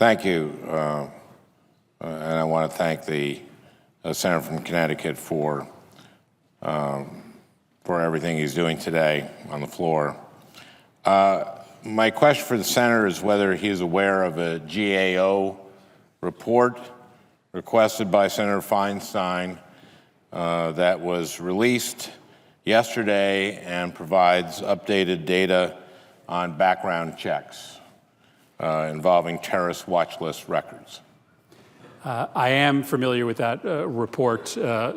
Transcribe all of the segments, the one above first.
Thank you, and I want to thank the senator from Connecticut for everything he's doing today on the floor. My question for the senator is whether he is aware of a GAO report requested by Senator Feinstein that was released yesterday and provides updated data on background checks involving terrorist watch list records. I am familiar with that report,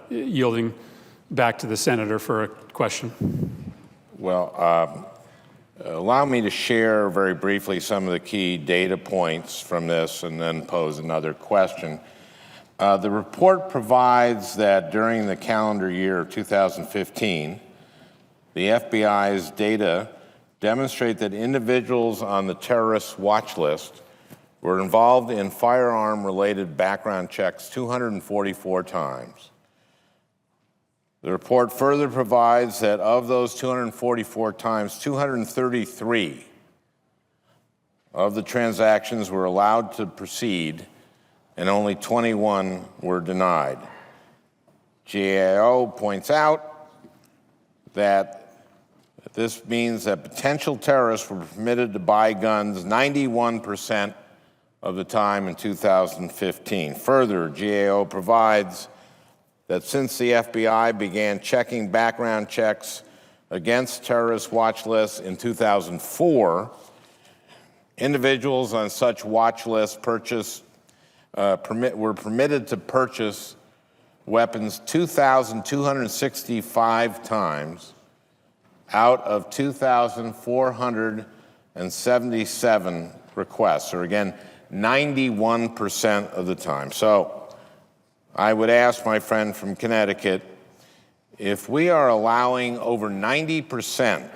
yielding back to the senator for a question. Well, allow me to share very briefly some of the key data points from this and then pose another question. The report provides that during the calendar year of 2015, the FBI's data demonstrate that individuals on the terrorist watch list were involved in firearm-related background checks 244 times. The report further provides that of those 244 times, 233 of the transactions were allowed to proceed and only 21 were denied. GAO points out that this means that potential terrorists were permitted to buy guns 91% of the time in 2015. Further, GAO provides that since the FBI began checking background checks against terrorist watch lists in 2004, individuals on such watch lists were permitted to purchase weapons 2,265 times out of 2,477 requests, or again, 91% of the time. So I would ask my friend from Connecticut, if we are allowing over 90%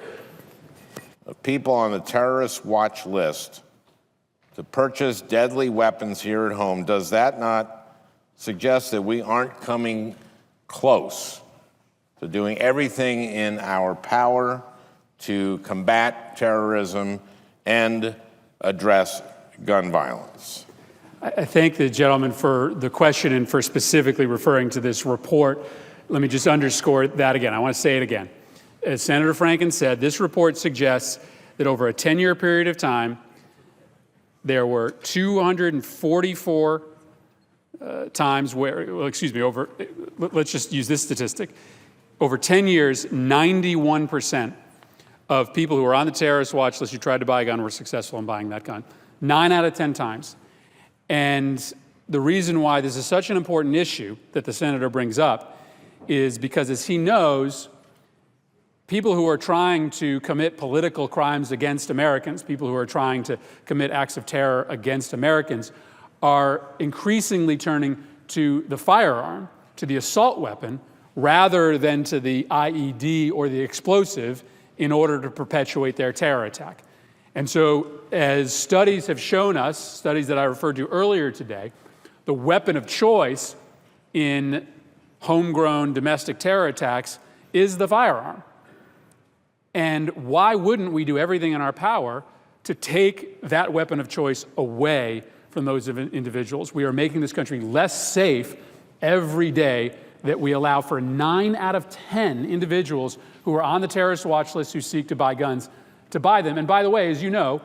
of people on the terrorist watch list to purchase deadly weapons here at home, does that not suggest that we aren't coming close to doing everything in our power to combat terrorism and address gun violence? I thank the gentleman for the question and for specifically referring to this report. Let me just underscore that again. I want to say it again. As Senator Franken said, this report suggests that over a 10-year period of time, there were 244 times where, let's just use this statistic. Over 10 years, 91% of people who were on the terrorist watch list who tried to buy a gun were successful in buying that gun. 9 out of 10 times. And the reason why this is such an important issue that the senator brings up is because, as he knows, people who are trying to commit political crimes against Americans, people who are trying to commit acts of terror against Americans, are increasingly turning to the firearm, to the assault weapon, rather than to the IED or the explosive in order to perpetuate their terror attack. And so, as studies have shown us, studies that I referred to earlier today, the weapon of choice in homegrown domestic terror attacks is the firearm. And why wouldn't we do everything in our power to take that weapon of choice away from those individuals? We are making this country less safe every day that we allow for 9 out of 10 individuals who are on the terrorist watch list who seek to buy guns to buy them. And by the way, as you know,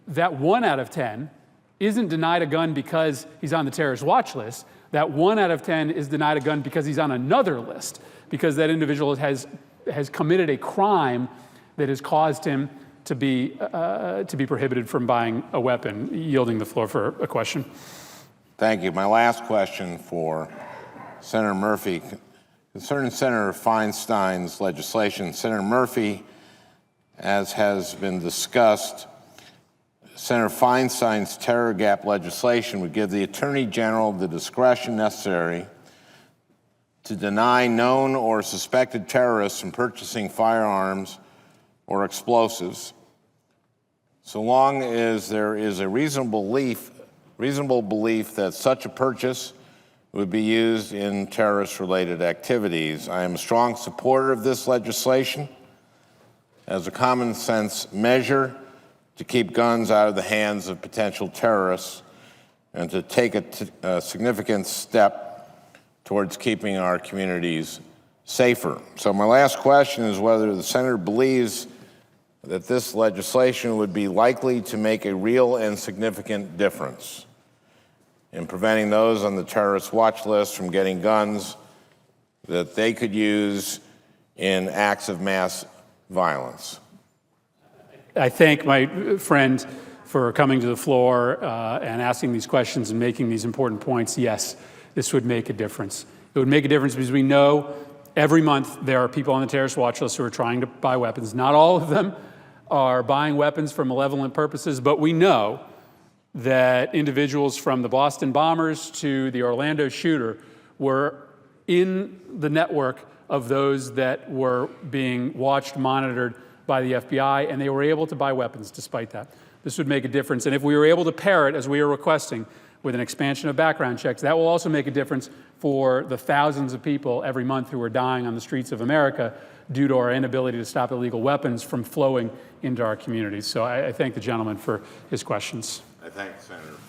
that 1 out of 10 isn't denied a gun because he's on the terrorist watch list. That 1 out of 10 is denied a gun because he's on another list, because that individual has committed a crime that has caused him to be prohibited from buying a weapon. Yielding the floor for a question. Thank you. My last question for Senator Murphy concerning Senator Feinstein's legislation. Senator Murphy, as has been discussed, Senator Feinstein's terror gap legislation would give the Attorney General the discretion necessary to deny known or suspected terrorists from purchasing firearms or explosives, so long as there is a reasonable belief that such a purchase would be used in terrorist-related activities. I am a strong supporter of this legislation as a common sense measure to keep guns out of the hands of potential terrorists. and to take a significant step towards keeping our communities safer. So my last question is whether the senator believes that this legislation would be likely to make a real and significant difference in preventing those on the terrorist watch list from getting guns that they could use in acts of mass violence. I thank my friend for coming to the floor and asking these questions and making these important points. Yes, this would make a difference. It would make a difference because we know every month there are people on the terrorist watch list who are trying to buy weapons. Not all of them are buying weapons for malevolent purposes, but we know that individuals from the Boston bombers to the Orlando shooter were in the network of those that were being watched, monitored by the FBI, and they were able to buy weapons despite that. This would make a difference. And if we were able to pair it, as we are requesting, with an expansion of background checks, that will also make a difference for the thousands of people every month who are dying on the streets of America due to our inability to stop illegal weapons from flowing into our communities. So I thank the gentleman for his questions. I thank the senator.